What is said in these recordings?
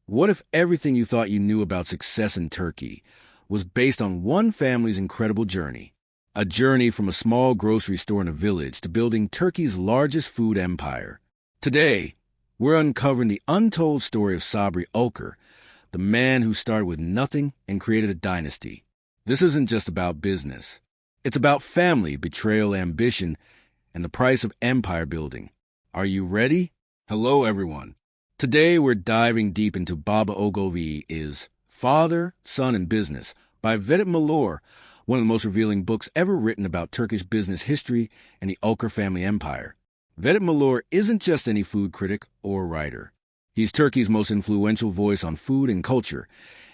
What if everything you thought you knew about success in Turkey was based on one family's incredible journey? A journey from a small grocery store in a village to building Turkey's largest food empire. Today, we're uncovering the untold story of Sabri Ülker, the man who started with nothing and created a dynasty. This isn't just about business. It's about family, betrayal, ambition, and the price of empire building. Are you ready? Hello, everyone. Today, we're diving deep into Baba Ogilvy is Father, Son, and Business by Vedat Milor, one of the most revealing books ever written about Turkish business history and the Ülker family empire. Vedat Milor isn't just any food critic or writer. He's Turkey's most influential voice on food and culture,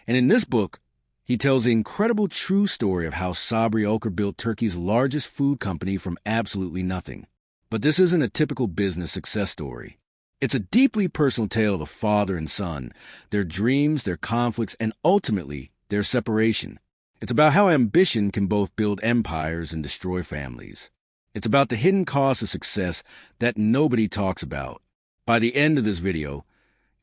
and in this book, he tells the incredible true story of how Sabri Ülker built Turkey's largest food company from absolutely nothing. But this isn't a typical business success story. It's a deeply personal tale of a father and son, their dreams, their conflicts, and ultimately, their separation. It's about how ambition can both build empires and destroy families. It's about the hidden costs of success that nobody talks about. By the end of this video,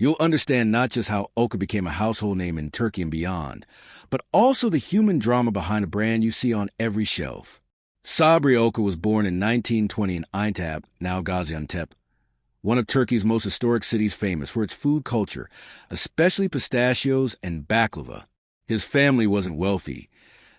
you'll understand not just how Ülker became a household name in Turkey and beyond, but also the human drama behind a brand you see on every shelf. Sabri Ülker was born in 1920 in Untold, now Gaziantep, one of Turkey's most historic cities famous for its food culture, especially pistachios and baklava. His family wasn't wealthy.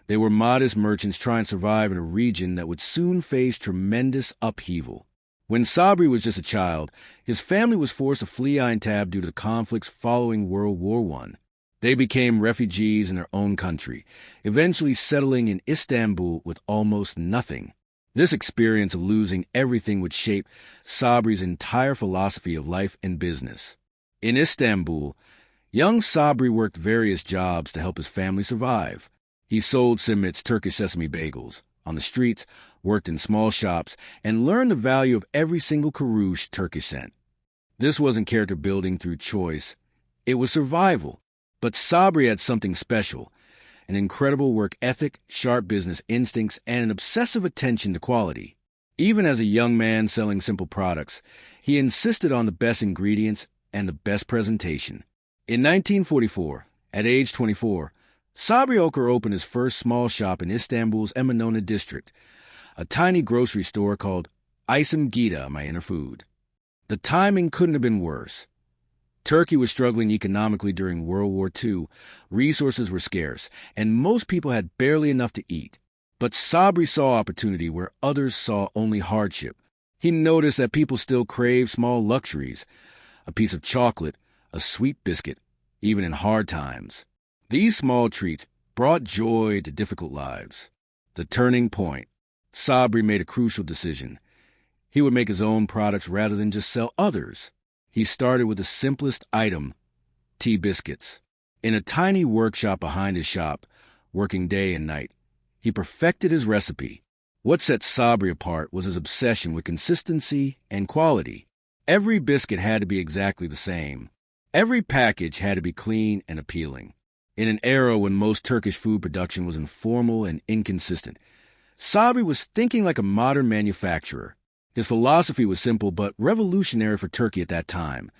They were modest merchants trying to survive in a region that would soon face tremendous upheaval. When Sabri was just a child, his family was forced to flee Untold due to the conflicts following World War I. They became refugees in their own country, eventually settling in Istanbul with almost nothing. This experience of losing everything would shape Sabri's entire philosophy of life and business. In Istanbul, young Sabri worked various jobs to help his family survive. He sold Simit's Turkish sesame bagels on the streets, worked in small shops, and learned the value of every single kuruş Turkish sent. This wasn't character building through choice. It was survival. But Sabri had something special, an incredible work ethic, sharp business instincts, and an obsessive attention to quality. Even as a young man selling simple products, he insisted on the best ingredients and the best presentation. In 1944, at age 24, Sabri Ülker opened his first small shop in Istanbul's Eminönü district, a tiny grocery store called Isim Gida, my inner food. The timing couldn't have been worse. Turkey was struggling economically during World War II, resources were scarce, and most people had barely enough to eat. But Sabri saw opportunity where others saw only hardship. He noticed that people still craved small luxuries, a piece of chocolate, a sweet biscuit, even in hard times. These small treats brought joy to difficult lives. The turning point. Sabri made a crucial decision. He would make his own products rather than just sell others. He started with the simplest item, tea biscuits. In a tiny workshop behind his shop, working day and night, he perfected his recipe. What set Sabri apart was his obsession with consistency and quality. Every biscuit had to be exactly the same. Every package had to be clean and appealing. In an era when most Turkish food production was informal and inconsistent, Sabri was thinking like a modern manufacturer. His philosophy was simple but revolutionary for Turkey at that time.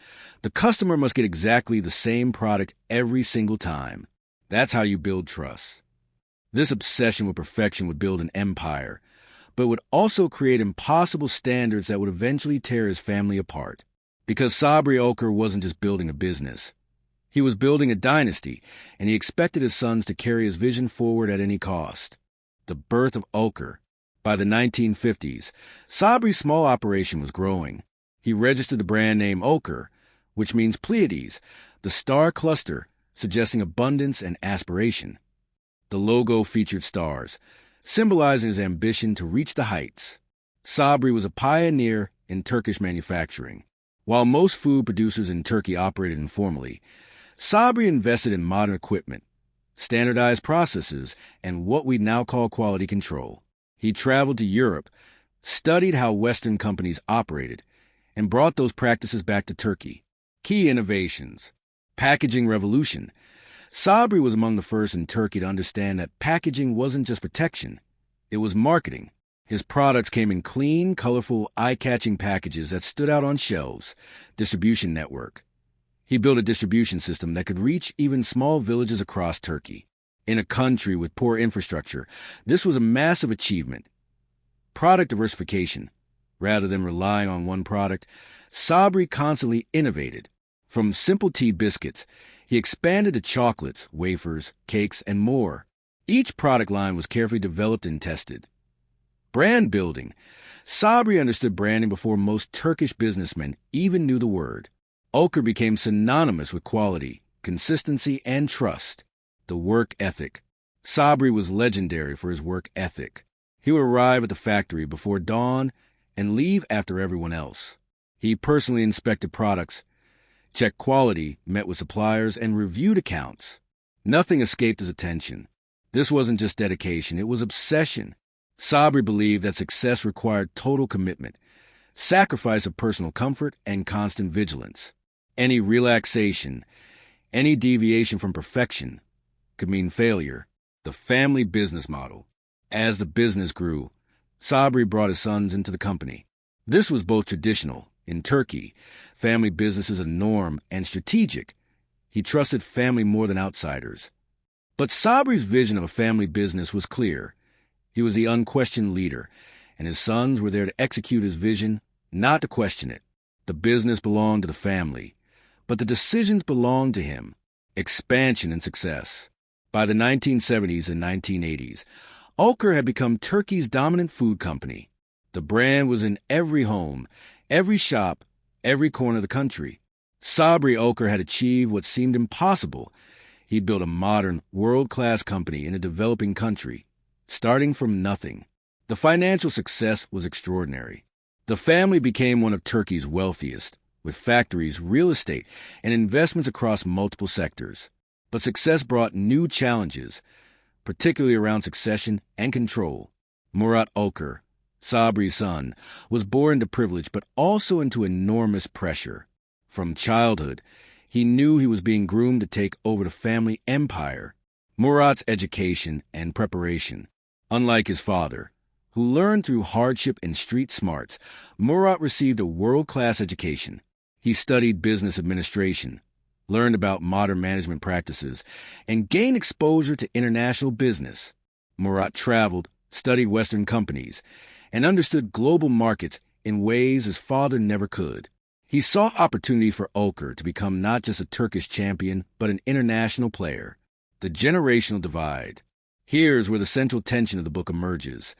The customer must get exactly the same product every single time. That's how you build trust. This obsession with perfection would build an empire, but would also create impossible standards that would eventually tear his family apart. Because Sabri Ülker wasn't just building a business. He was building a dynasty, and he expected his sons to carry his vision forward at any cost. The birth of Ülker. By the 1950s, Sabri's small operation was growing. He registered the brand name Ülker, which means Pleiades, the star cluster, suggesting abundance and aspiration. The logo featured stars, symbolizing his ambition to reach the heights. Sabri was a pioneer in Turkish manufacturing. While most food producers in Turkey operated informally, Sabri invested in modern equipment, standardized processes, and what we now call quality control. He traveled to Europe, studied how Western companies operated, and brought those practices back to Turkey. Key innovations. Packaging revolution. Sabri was among the first in Turkey to understand that packaging wasn't just protection, it was marketing. His products came in clean, colorful, eye-catching packages that stood out on shelves. Distribution network. He built a distribution system that could reach even small villages across Turkey. In a country with poor infrastructure, this was a massive achievement. Product diversification. Rather than relying on one product, Sabri constantly innovated. From simple tea biscuits, he expanded to chocolates, wafers, cakes, and more. Each product line was carefully developed and tested. Brand building. Sabri understood branding before most Turkish businessmen even knew the word. Ülker became synonymous with quality, consistency, and trust. The work ethic. Sabri was legendary for his work ethic. He would arrive at the factory before dawn and leave after everyone else. He personally inspected products, checked quality, met with suppliers, and reviewed accounts. Nothing escaped his attention. This wasn't just dedication, it was obsession. Sabri believed that success required total commitment, sacrifice of personal comfort, and constant vigilance. Any relaxation, any deviation from perfection could mean failure. The family business model. As the business grew, Sabri brought his sons into the company. This was both traditional. In Turkey, family business is a norm and strategic. He trusted family more than outsiders. But Sabri's vision of a family business was clear. He was the unquestioned leader, and his sons were there to execute his vision, not to question it. The business belonged to the family, but the decisions belonged to him. Expansion and success. By the 1970s and 1980s, Ülker had become Turkey's dominant food company. The brand was in every home, every shop, every corner of the country. Sabri Ülker had achieved what seemed impossible. He built a modern, world-class company in a developing country, starting from nothing. The financial success was extraordinary. The family became one of Turkey's wealthiest, with factories, real estate, and investments across multiple sectors. But success brought new challenges, particularly around succession and control. Murat Ülker, Sabri's son, was born into privilege but also into enormous pressure. From childhood, he knew he was being groomed to take over the family empire. Murat's education and preparation. Unlike his father, who learned through hardship and street smarts, Murat received a world-class education. He studied business administration, learned about modern management practices, and gained exposure to international business. Murat traveled, studied Western companies, and understood global markets in ways his father never could. He saw opportunity for Ülker to become not just a Turkish champion, but an international player. The generational divide. Here's where the central tension of the book emerges.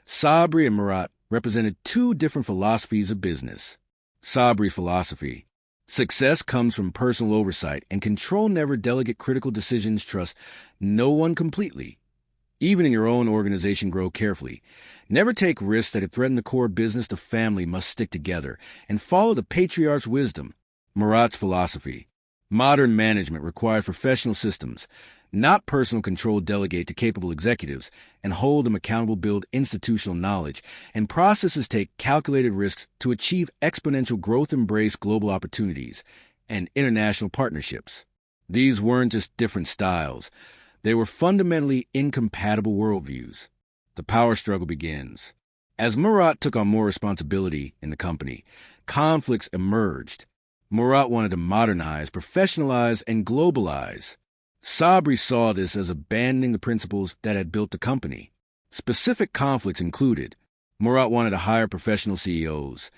Sabri and Murat represented two different philosophies of business. Sabri's philosophy. Success comes from personal oversight, and control. Never delegate critical decisions. Trust no one completely. Even in your own organization, grow carefully. Never take risks that threaten the core business. The family must stick together and follow the patriarch's wisdom. Murat's philosophy. Modern management requires professional systems, not personal control. Delegate to capable executives and hold them accountable. Build institutional knowledge and processes. Take calculated risks to achieve exponential growth. Embrace global opportunities and international partnerships. These weren't just different styles. They were fundamentally incompatible worldviews. The power struggle begins. As Murat took on more responsibility in the company, conflicts emerged. Murat wanted to modernize, professionalize, and globalize. Sabri saw this as abandoning the principles that had built the company. Specific conflicts included: Murat wanted to hire professional CEOs.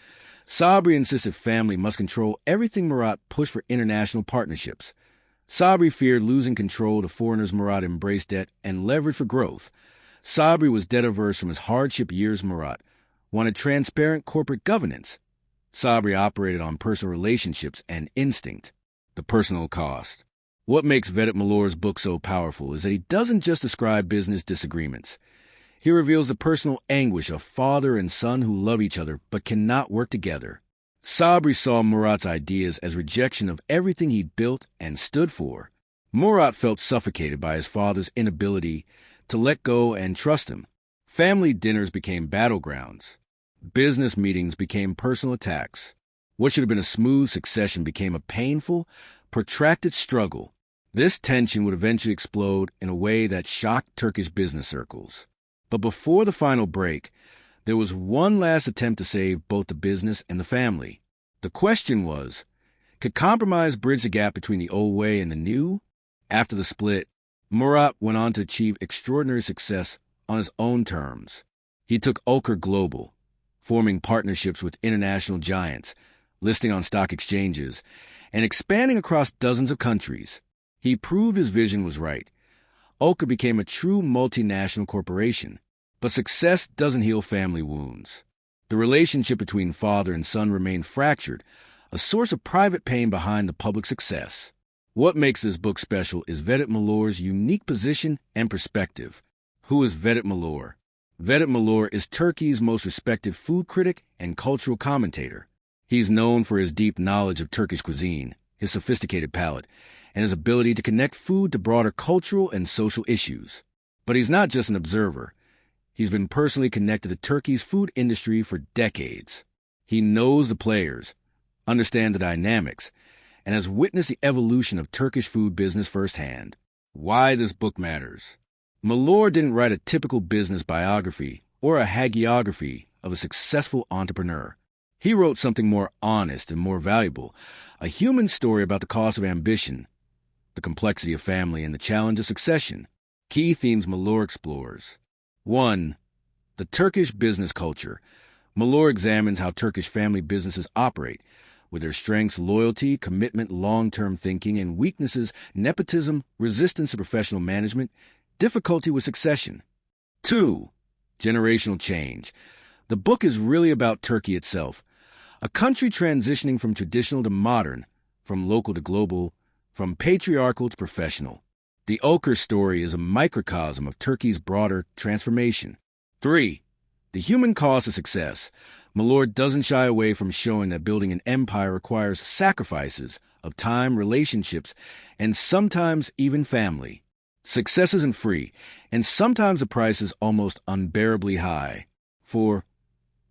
Sabri insisted family must control everything. Murat pushed for international partnerships. Sabri feared losing control to foreigners. Murat embraced debt and leverage for growth. Sabri was debt-averse from his hardship years. Murat wanted transparent corporate governance. Sabri operated on personal relationships and instinct. The personal cost. What makes Vedat Milor's book so powerful is that he doesn't just describe business disagreements. He reveals the personal anguish of father and son who love each other but cannot work together. Sabri saw Murat's ideas as rejection of everything he built and stood for. Murat felt suffocated by his father's inability to let go and trust him. Family dinners became battlegrounds. Business meetings became personal attacks. What should have been a smooth succession became a painful, protracted struggle. This tension would eventually explode in a way that shocked Turkish business circles. But before the final break, there was one last attempt to save both the business and the family. The question was, Could compromise bridge the gap between the old way and the new? After the split, Murat went on to achieve extraordinary success on his own terms. He took Ülker global, forming partnerships with international giants, listing on stock exchanges, and expanding across dozens of countries. He proved his vision was right. Ülker became a true multinational corporation. But success doesn't heal family wounds. The relationship between father and son remained fractured, a source of private pain behind the public success. What makes this book special is Vedat Milor's unique position and perspective. Who is Vedat Milor? Vedat Milor is Turkey's most respected food critic and cultural commentator. He's known for his deep knowledge of Turkish cuisine, his sophisticated palate, and his ability to connect food to broader cultural and social issues. But he's not just an observer. He's been personally connected to Turkey's food industry for decades. He knows the players, understands the dynamics, and has witnessed the evolution of Turkish food business firsthand. Why this book matters. Milor didn't write a typical business biography or a hagiography of a successful entrepreneur. He wrote something more honest and more valuable, a human story about the cost of ambition, the complexity of family, and the challenge of succession. Key themes Milor explores. 1. The Turkish business culture. Milor examines how Turkish family businesses operate, with their strengths, loyalty, commitment, long-term thinking, and weaknesses, nepotism, resistance to professional management, difficulty with succession. 2. Generational change. The book is really about Turkey itself, a country transitioning from traditional to modern, from local to global, from patriarchal to professional. The Ülker story is a microcosm of Turkey's broader transformation. 3. The human cost of success. Milor doesn't shy away from showing that building an empire requires sacrifices of time, relationships, and sometimes even family. Success isn't free, and sometimes the price is almost unbearably high. 4.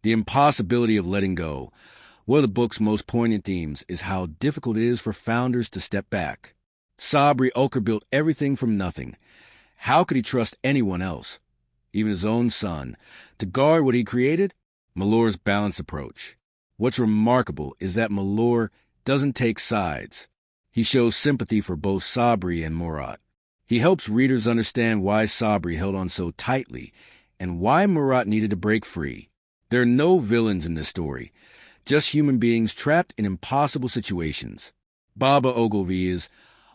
The impossibility of letting go. One of the book's most poignant themes is how difficult it is for founders to step back. Sabri Ülker built everything from nothing. How could he trust anyone else, even his own son, to guard what he created? Milor's balanced approach. What's remarkable is that Milor doesn't take sides. He shows sympathy for both Sabri and Murat. He helps readers understand why Sabri held on so tightly and why Murat needed to break free. There are no villains in this story, just human beings trapped in impossible situations. Baba Ogilvy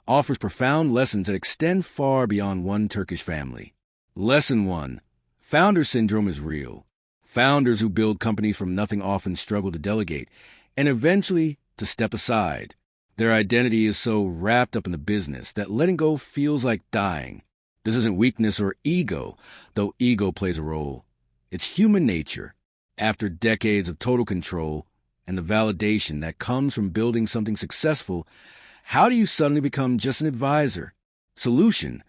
offers profound lessons that extend far beyond one Turkish family. Lesson 1. Founder syndrome is real. Founders who build companies from nothing often struggle to delegate and eventually to step aside. Their identity is so wrapped up in the business that letting go feels like dying. This isn't weakness or ego, though ego plays a role. It's human nature. After decades of total control and the validation that comes from building something successful, how do you suddenly become just an advisor? Solution.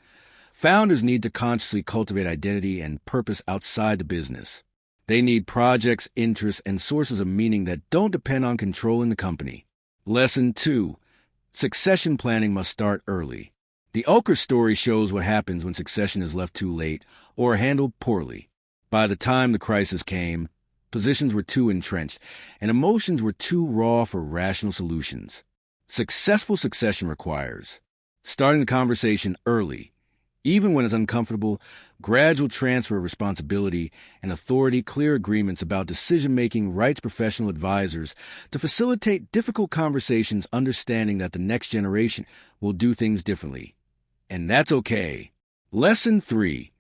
Founders need to consciously cultivate identity and purpose outside the business. They need projects, interests, and sources of meaning that don't depend on controlling the company. Lesson 2. Succession planning must start early. The Ülker story shows what happens when succession is left too late or handled poorly. By the time the crisis came, positions were too entrenched and emotions were too raw for rational solutions. Successful succession requires starting the conversation early, even when it's uncomfortable, gradual transfer of responsibility and authority, clear agreements about decision-making, rights professional advisors to facilitate difficult conversations, understanding that the next generation will do things differently. And that's okay. Lesson 3.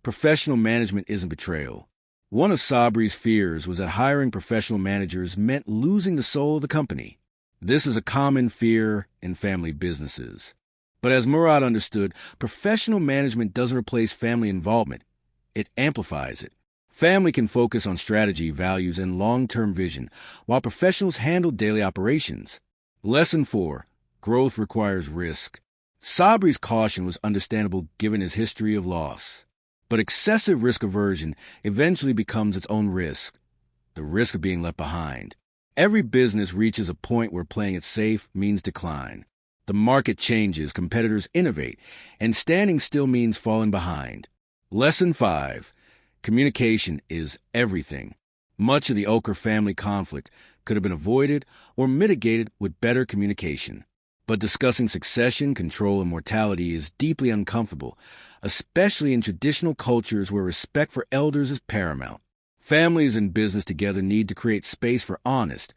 Professional management isn't betrayal. One of Sabri's fears was that hiring professional managers meant losing the soul of the company. This is a common fear in family businesses. But as Murat understood, professional management doesn't replace family involvement. It amplifies it. Family can focus on strategy, values, and long-term vision, while professionals handle daily operations. Lesson 4. Growth requires risk. Sabri's caution was understandable given his history of loss. But excessive risk aversion eventually becomes its own risk, the risk of being left behind. Every business reaches a point where playing it safe means decline. The market changes, competitors innovate, and standing still means falling behind. Lesson 5. Communication is everything. Much of the Ülker family conflict could have been avoided or mitigated with better communication. But discussing succession, control, and mortality is deeply uncomfortable, especially in traditional cultures where respect for elders is paramount. Families and business together need to create space for honest,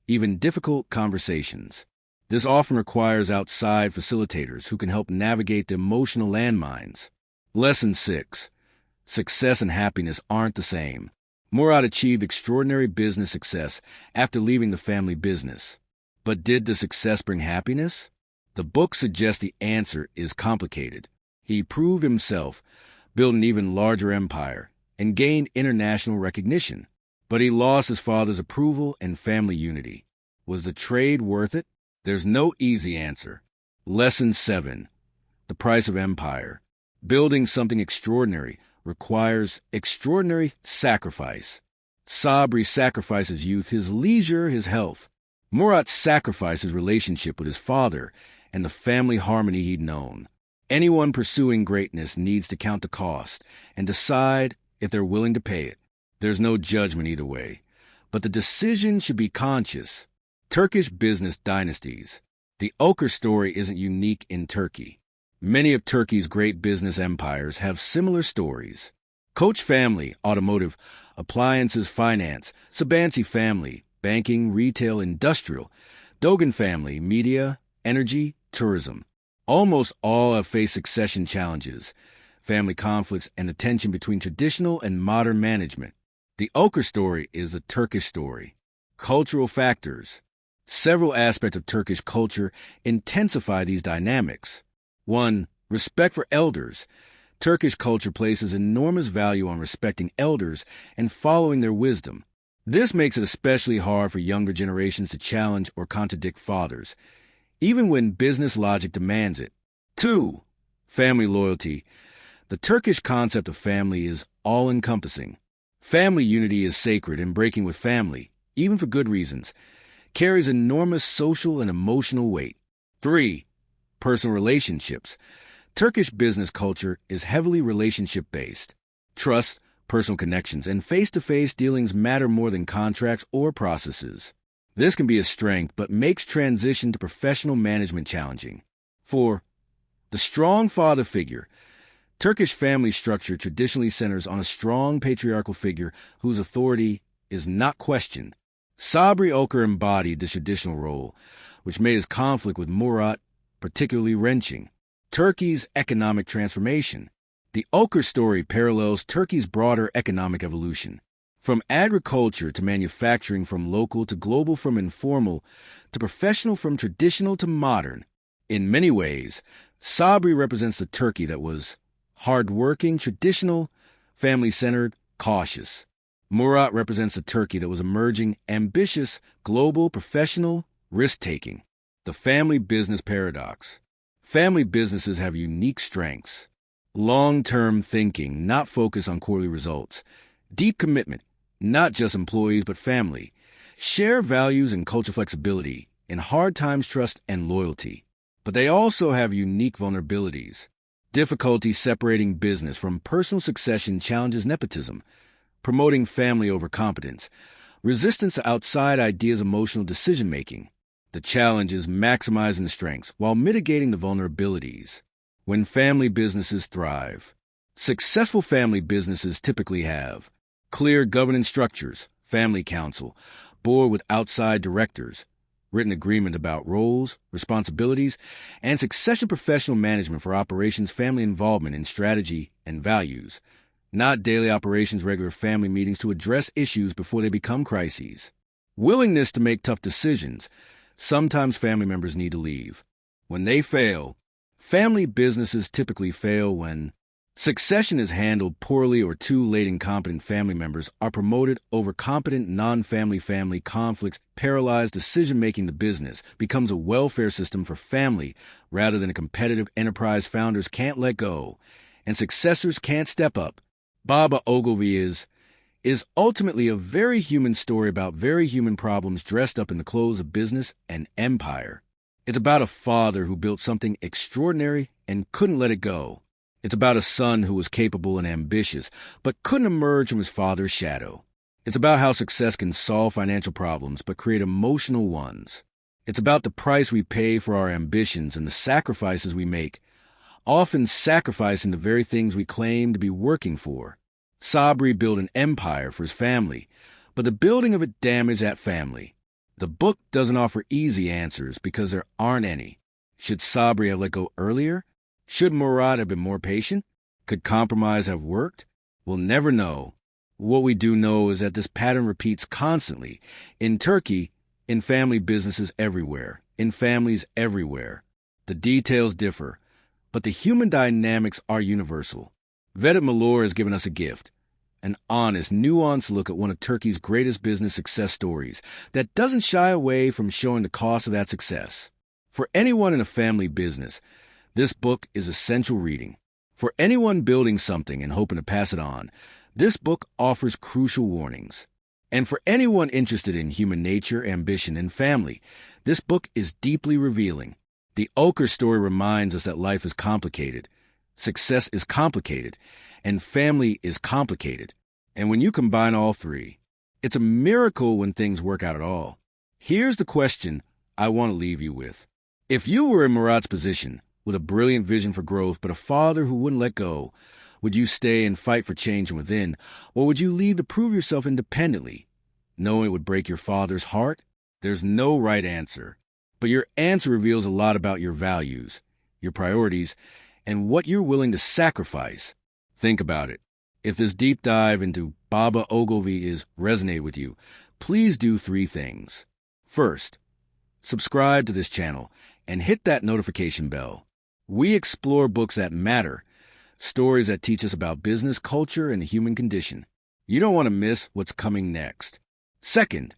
even difficult conversations. This often requires outside facilitators who can help navigate the emotional landmines. Lesson 6. Success and happiness aren't the same. Murat achieved extraordinary business success after leaving the family business. But did the success bring happiness? The book suggests the answer is complicated. He proved himself, built an even larger empire, and gained international recognition. But he lost his father's approval and family unity. Was the trade worth it? There's no easy answer. Lesson 7. The price of empire. Building something extraordinary requires extraordinary sacrifice. Sabri sacrifices youth, his leisure, his health. Murat sacrificed his relationship with his father and the family harmony he'd known. Anyone pursuing greatness needs to count the cost and decide if they're willing to pay it. There's no judgment either way, but the decision should be conscious. Turkish business dynasties. The Ülker story isn't unique in Turkey. Many of Turkey's great business empires have similar stories. Koç family, automotive, appliances, finance. Sabancı family, banking, retail, industrial. Dogan family, media, energy, tourism. Almost all have faced succession challenges, family conflicts, and the tension between traditional and modern management. The Ülker story is a Turkish story. Cultural factors. Several aspects of Turkish culture intensify these dynamics. 1. Respect for elders. Turkish culture places enormous value on respecting elders and following their wisdom. This makes it especially hard for younger generations to challenge or contradict fathers, even when business logic demands it. 2. Family loyalty. The Turkish concept of family is all-encompassing. Family unity is sacred, and breaking with family, even for good reasons, carries enormous social and emotional weight. 3. Personal relationships. Turkish business culture is heavily relationship-based. Trust, personal connections, and face-to-face dealings matter more than contracts or processes. This can be a strength, but makes transition to professional management challenging. 4. The strong father figure. Turkish family structure traditionally centers on a strong patriarchal figure whose authority is not questioned. Sabri Ülker embodied this traditional role, which made his conflict with Murat particularly wrenching. Turkey's economic transformation. The Ülker story parallels Turkey's broader economic evolution. From agriculture to manufacturing, from local to global, from informal to professional, from traditional to modern. In many ways, Sabri represents the Turkey that was hard-working, traditional, family-centered, cautious. Murat represents the Turkey that was emerging, ambitious, global, professional, risk-taking. The family business paradox. Family businesses have unique strengths. Long-term thinking, not focus on quarterly results. Deep commitment, not just employees but family. Share values and cultural flexibility. In hard times, trust and loyalty. But they also have unique vulnerabilities. Difficulty separating business from personal succession challenges nepotism, promoting family over competence, resistance to outside ideas, emotional decision-making. The challenge is maximizing the strengths while mitigating the vulnerabilities. When family businesses thrive. Successful family businesses typically have clear governance structures, family council, board with outside directors, written agreement about roles, responsibilities, and succession professional management for operations, family involvement in strategy and values, not daily operations, regular family meetings to address issues before they become crises. Willingness to make tough decisions. Sometimes family members need to leave. When they fail, family businesses typically fail when succession is handled poorly or too late. Incompetent family members are promoted over competent non-family. Family conflicts paralyze decision-making. The business becomes a welfare system for family rather than a competitive enterprise. Founders can't let go, and successors can't step up. Baba Ogilvy is ultimately a very human story about very human problems dressed up in the clothes of business and empire. It's about a father who built something extraordinary and couldn't let it go. It's about a son who was capable and ambitious, but couldn't emerge from his father's shadow. It's about how success can solve financial problems but create emotional ones. It's about the price we pay for our ambitions and the sacrifices we make, often sacrificing the very things we claim to be working for. Sabri built an empire for his family, but the building of it damaged that family. The book doesn't offer easy answers because there aren't any. Should Sabri have let go earlier? Should Murat have been more patient? Could compromise have worked? We'll never know. What we do know is that this pattern repeats constantly. In Turkey, in family businesses everywhere, in families everywhere. The details differ, but the human dynamics are universal. Vedat Milor has given us a gift, an honest, nuanced look at one of Turkey's greatest business success stories that doesn't shy away from showing the cost of that success. For anyone in a family business, this book is essential reading. For anyone building something and hoping to pass it on, this book offers crucial warnings. And for anyone interested in human nature, ambition, and family, this book is deeply revealing. The Ülker story reminds us that life is complicated, success is complicated, and family is complicated. And when you combine all three, it's a miracle when things work out at all. Here's the question I want to leave you with. If you were in Murat's position, with a brilliant vision for growth but a father who wouldn't let go, would you stay and fight for change from within, or would you leave to prove yourself independently, knowing it would break your father's heart? There's no right answer, but your answer reveals a lot about your values, your priorities, and what you're willing to sacrifice. Think about it. If this deep dive into Baba Ogilvy is resonate with you, please do 3 things. First, subscribe to this channel and hit that notification bell. We explore books that matter, stories that teach us about business, culture, and the human condition. You don't want to miss what's coming next. Second,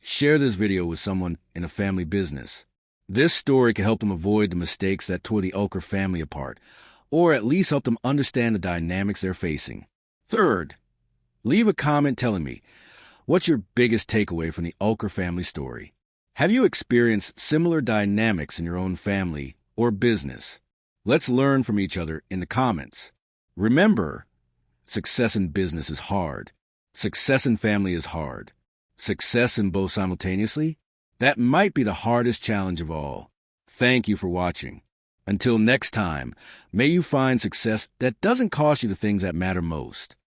share this video with someone in a family business. This story can help them avoid the mistakes that tore the Ülker family apart, or at least help them understand the dynamics they're facing. Third, leave a comment telling me, what's your biggest takeaway from the Ülker family story? Have you experienced similar dynamics in your own family or business? Let's learn from each other in the comments. Remember, success in business is hard. Success in family is hard. Success in both simultaneously? That might be the hardest challenge of all. Thank you for watching. Until next time, may you find success that doesn't cost you the things that matter most.